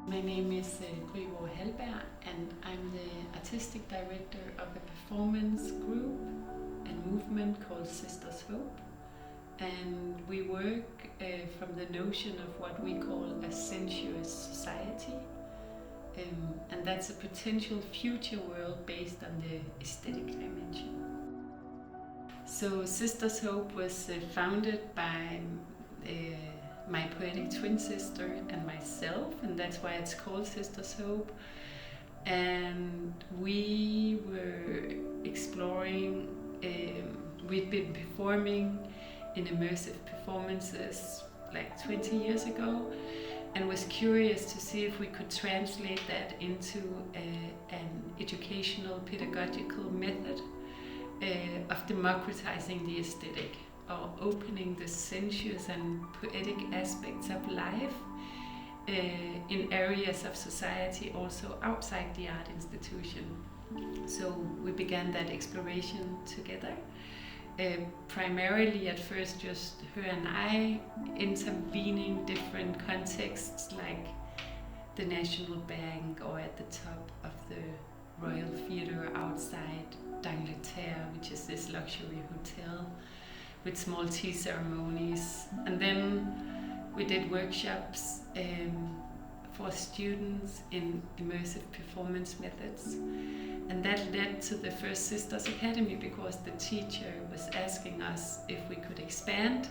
My name is Gry Worre Hallberg, and I'm the artistic director of a performance group and movement called Sensuous Hope. And we work from the notion of what we call a sensuous society. And that's a potential future world based on the aesthetic dimension. So Sensuous Hope was founded by my poetic twin sister and myself, and that's why it's called Sensuous Hope. And we were exploring, we'd been performing in immersive performances like 20 years ago, and was curious to see if we could translate that into an educational pedagogical method of democratizing the aesthetic, or opening the sensuous and poetic aspects of life in areas of society also outside the art institution. So we began that exploration together. Primarily at first just her and I, intervening different contexts like the National Bank or at the top of the Royal Theatre outside d'Angleterre, which is this luxury hotel with small tea ceremonies. And then we did workshops for students in immersive performance methods. And that led to the first Sisters Academy, because the teacher was asking us if we could expand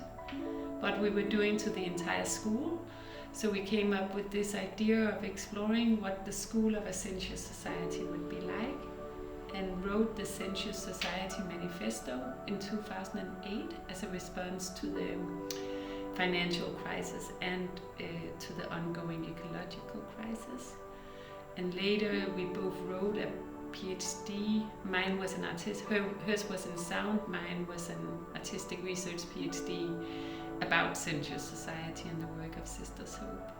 what we were doing to the entire school. So we came up with this idea of exploring what the School of a Sensuous Society would be like, and wrote the Sensuous Society Manifesto in 2008 as a response to the financial crisis and to the ongoing ecological crisis. And later we both wrote a PhD. Mine was an hers was in sound, mine was an artistic research PhD about sensuous society and the work of Sensuous Hope.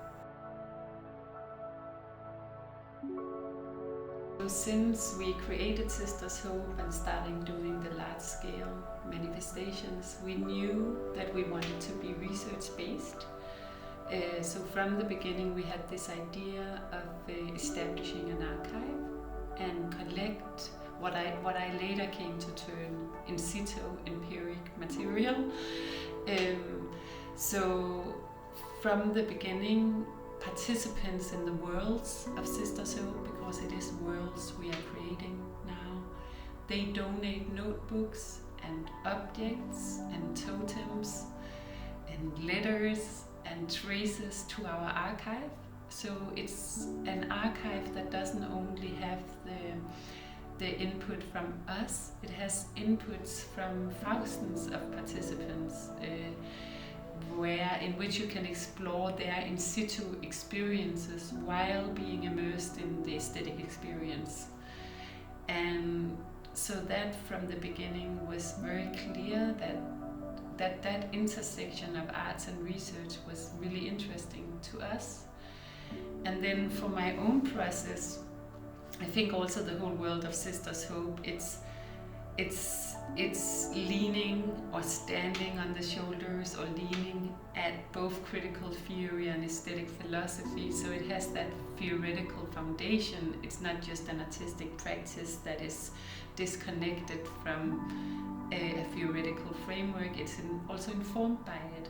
So since we created Sensuous Hope and started doing the large-scale manifestations, we knew that we wanted to be research-based. So from the beginning we had this idea of establishing an archive and collect what I later came to term in situ empiric material. So from the beginning, participants in the worlds of Sensuous Hope, because it is worlds we are creating now, they donate notebooks and objects and totems and letters and traces to our archive. So it's an archive that doesn't only have the input from us, it has inputs from thousands of participants in which you can explore their in situ experiences while being immersed in the aesthetic experience. And so that from the beginning was very clear that intersection of arts and research was really interesting to us. And then for my own process, I think also the whole world of Sensuous Hope, it's leaning or standing on the shoulders or leaning at both critical theory and aesthetic philosophy. So it has that theoretical foundation. It's not just an artistic practice that is disconnected from a theoretical framework. It's also informed by it.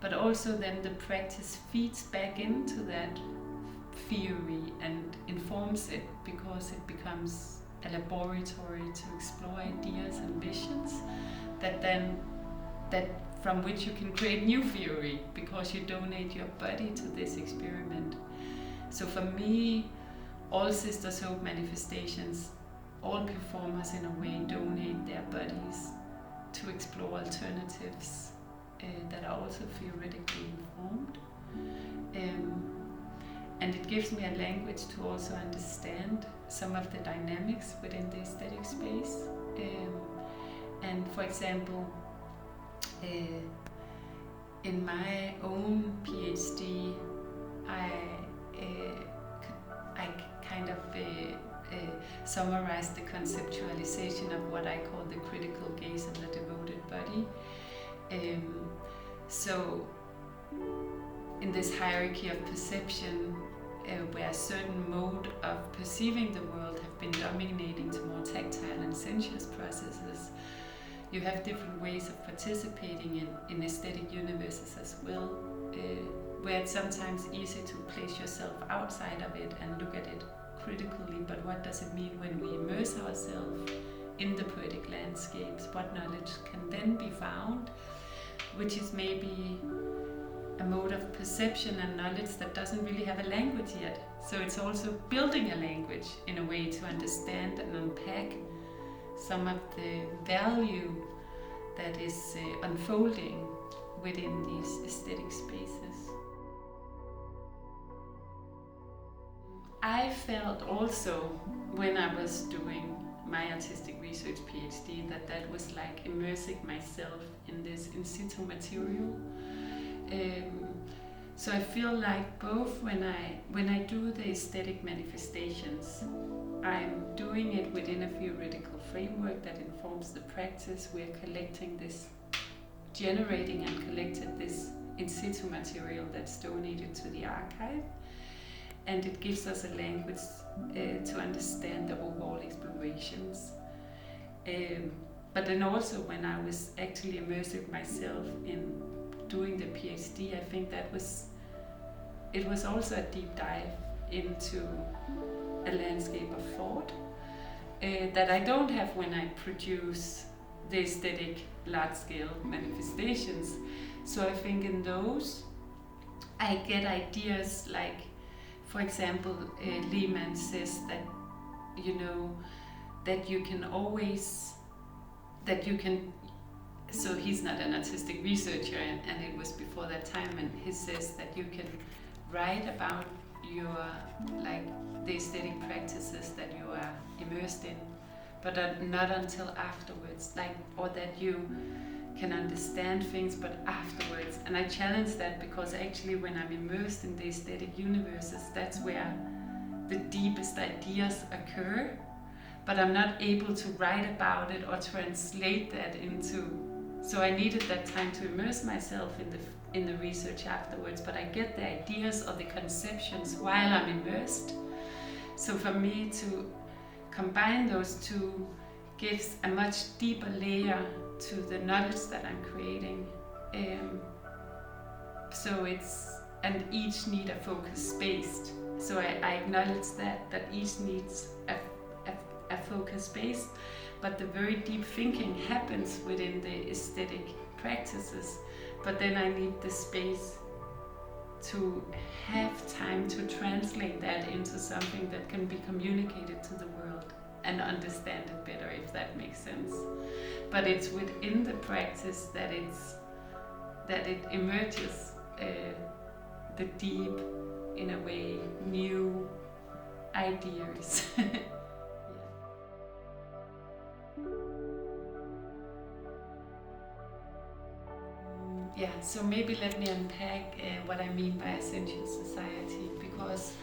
But also then the practice feeds back into that theory and informs it, because it becomes a laboratory to explore ideas and visions that from which you can create new theory, because you donate your body to this experiment. So for me, all Sensuous Hope manifestations, all performers in a way donate their bodies to explore alternatives that are also theoretically informed. And it gives me a language to also understand some of the dynamics within the aesthetic space. And for example, in my own PhD, I kind of summarized the conceptualization of what I call the critical gaze and the devoted body. So in this hierarchy of perception, where a certain mode of perceiving the world have been dominating to more tactile and sensuous processes, you have different ways of participating in aesthetic universes as well, where it's sometimes easy to place yourself outside of it and look at it critically, but what does it mean when we immerse ourselves in the poetic landscapes? What knowledge can then be found, which is maybe a mode of perception and knowledge that doesn't really have a language yet. So it's also building a language in a way to understand and unpack some of the value that is unfolding within these aesthetic spaces. I felt also when I was doing my artistic research PhD that was like immersing myself in this in situ material. So I feel like both when I do the aesthetic manifestations, I'm doing it within a theoretical framework that informs the practice. We're collecting this, generating and collected this in situ material that's donated to the archive, and it gives us a language to understand the overall explorations. But then also when I was actually immersing myself in doing the PhD, I think it was also a deep dive into a landscape of thought that I don't have when I produce the aesthetic large-scale manifestations. So I think in those I get ideas like, for example, Lehman says that, that you can always, so he's not an artistic researcher, and it was before that time, and he says that you can write about your, like, the aesthetic practices that you are immersed in, but not until afterwards, like, or that you can understand things but afterwards. And I challenge that, because actually when I'm immersed in the aesthetic universes, that's where the deepest ideas occur, but I'm not able to write about it or translate that into. So I needed that time to immerse myself in the research afterwards, but I get the ideas or the conceptions while I'm immersed. So for me to combine those two gives a much deeper layer to the knowledge that I'm creating. And each need a focus space. So I acknowledge that each needs a focus space, but the very deep thinking happens within the aesthetic practices. But then I need the space to have time to translate that into something that can be communicated to the world and understand it better, if that makes sense. But it's within the practice that it emerges the deep, in a way, new ideas. Yeah, so maybe let me unpack what I mean by a sensuous society, because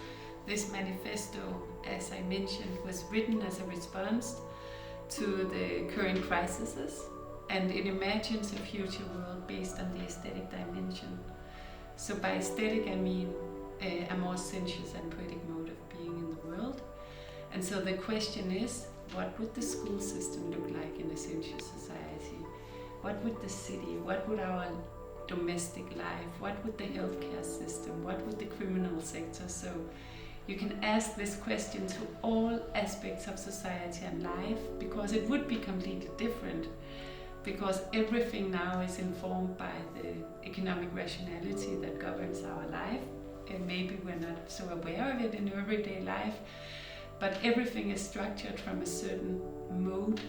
this manifesto, as I mentioned, was written as a response to the current crises, and it imagines a future world based on the aesthetic dimension. So by aesthetic I mean a more sensuous and poetic mode of being in the world. And so the question is, what would the school system look like in a sensuous society? What would the city, what would our domestic life, what would the healthcare system, what would the criminal sector? So you can ask this question to all aspects of society and life, because it would be completely different, because everything now is informed by the economic rationality that governs our life, and maybe we're not so aware of it in everyday life, but everything is structured from a certain mode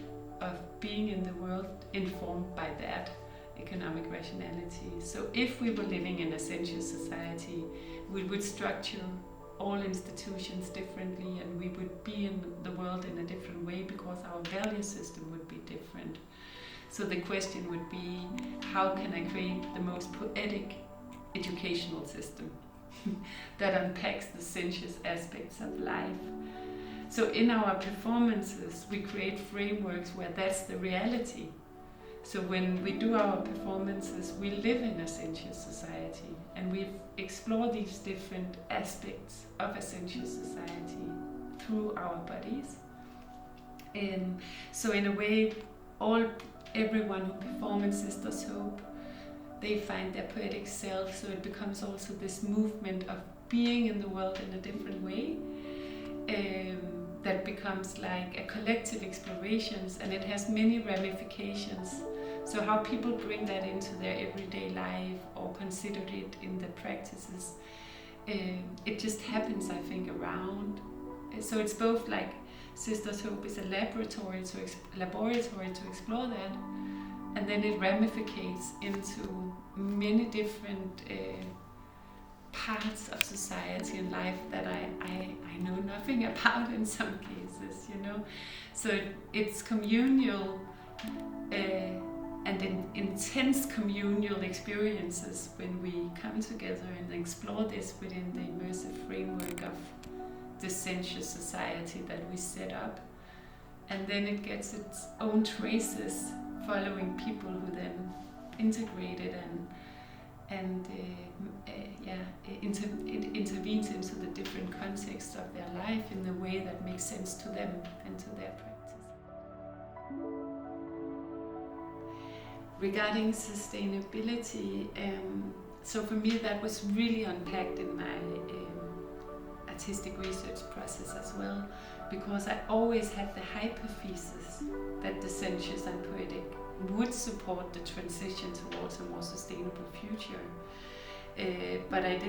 of being in the world informed by that economic rationality. So if we were living in a sensuous society, we would structure all institutions differently, and we would be in the world in a different way, because our value system would be different. So the question would be, how can I create the most poetic educational system that unpacks the sensuous aspects of life? So in our performances, we create frameworks where that's the reality. So when we do our performances, we live in a sensuous society, and we explore these different aspects of a sensuous society through our bodies. So in a way, everyone who performs in Sisters Hope, they find their poetic self, so it becomes also this movement of being in the world in a different way. That becomes like a collective explorations, and it has many ramifications. So how people bring that into their everyday life or consider it in their practices, it just happens, I think, around. So it's both like Sisters Hope is a laboratory to explore that, and then it ramificates into many different parts of society and life that I know nothing about in some cases, you know. So it's communal and intense communal experiences when we come together and explore this within the immersive framework of the sensuous society that we set up. And then it gets its own traces following people who then integrate it and it intervenes into the different contexts of their life in a way that makes sense to them and to their practice. Regarding sustainability, so for me that was really unpacked in my artistic research process as well, because I always had the hypothesis that the sensuous and poetic would support the transition towards a more sustainable future. But I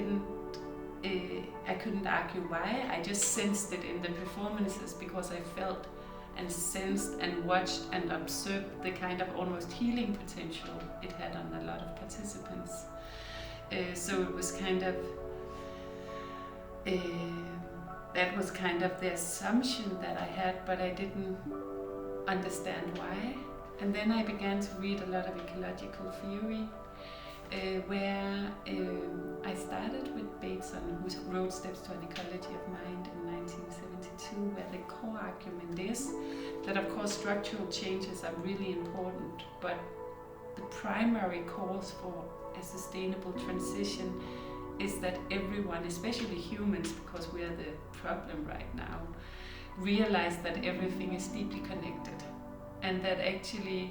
couldn't argue why. I just sensed it in the performances because I felt and sensed and watched and observed the kind of almost healing potential it had on a lot of participants. So it was kind of, that was kind of the assumption that I had, but I didn't understand why. And then I began to read a lot of ecological theory, where I started with Bateson, who wrote Steps to an Ecology of Mind in 1972, where the core argument is that, of course, structural changes are really important, but the primary cause for a sustainable transition is that everyone, especially humans, because we are the problem right now, realize that everything is deeply connected. And that actually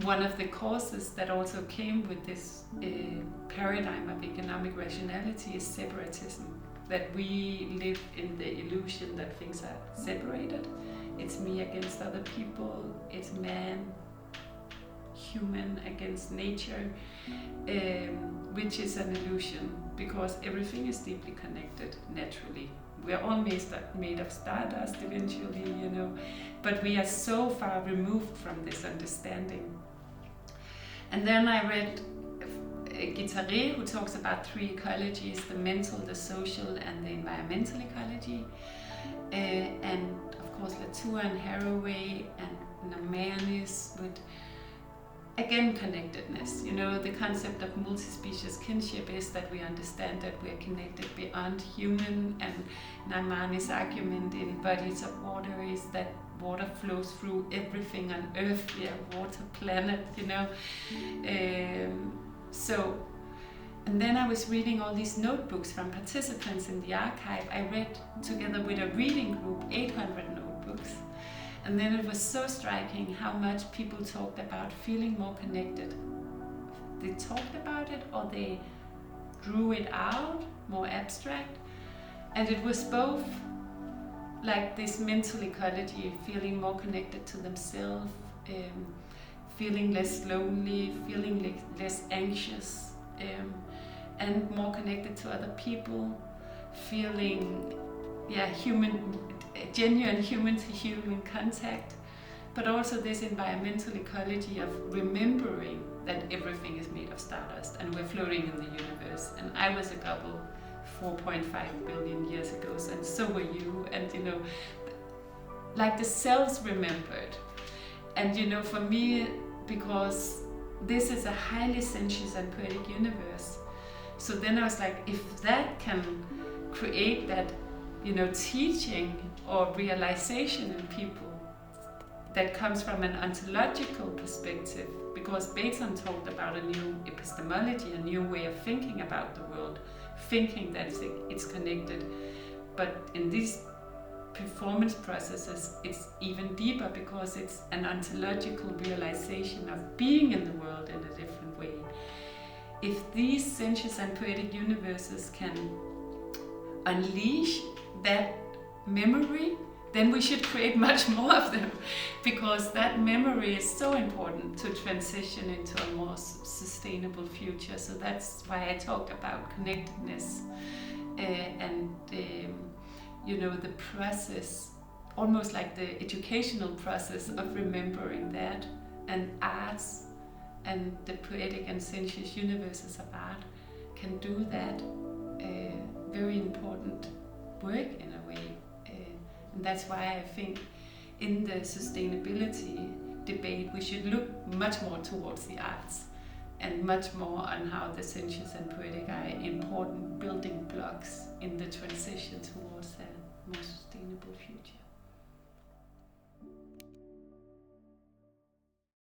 one of the causes that also came with this paradigm of economic rationality is separatism, that we live in the illusion that things are separated. It's me against other people, it's man, human against nature, which is an illusion because everything is deeply connected naturally. We're all made of stardust eventually, you know, but we are so far removed from this understanding. And then I read Gry Worre, who talks about three ecologies, the mental, the social, and the environmental ecology. And of course Latour and Haraway and Namanis with, again, connectedness. You know, the concept of multi-species kinship is that we understand that we are connected beyond human, and Namanis' argument in Bodies of Water is that water flows through everything on Earth. We are water planet, you know. And then I was reading all these notebooks from participants in the archive. I read together with a reading group 800 notebooks. And then it was so striking how much people talked about feeling more connected. They talked about it or they drew it out, more abstract. And it was both like this mental ecology, feeling more connected to themselves, feeling less lonely, feeling less anxious, and more connected to other people, feeling genuine human-to-human contact, but also this environmental ecology of remembering that everything is made of stardust and we're floating in the universe. And I was a couple 4.5 billion years ago, and so were you, and you know, like the cells remembered. And you know, for me, because this is a highly sensuous and poetic universe, so then I was like, if that can create that, you know, teaching or realization in people, that comes from an ontological perspective, because Bateson talked about a new epistemology, a new way of thinking about the world, thinking that it's connected. But in these performance processes, it's even deeper, because it's an ontological realization of being in the world in a different way. If these sensuous and poetic universes can unleash that memory, then we should create much more of them, because that memory is so important to transition into a more sustainable future. So that's why I talked about connectedness and the process, almost like the educational process of remembering that, and arts and the poetic and sensuous universes of art can do that very important work in a way. And that's why I think in the sustainability debate we should look much more towards the arts and much more on how the sensuous and poetic are important building blocks in the transition towards a more sustainable future.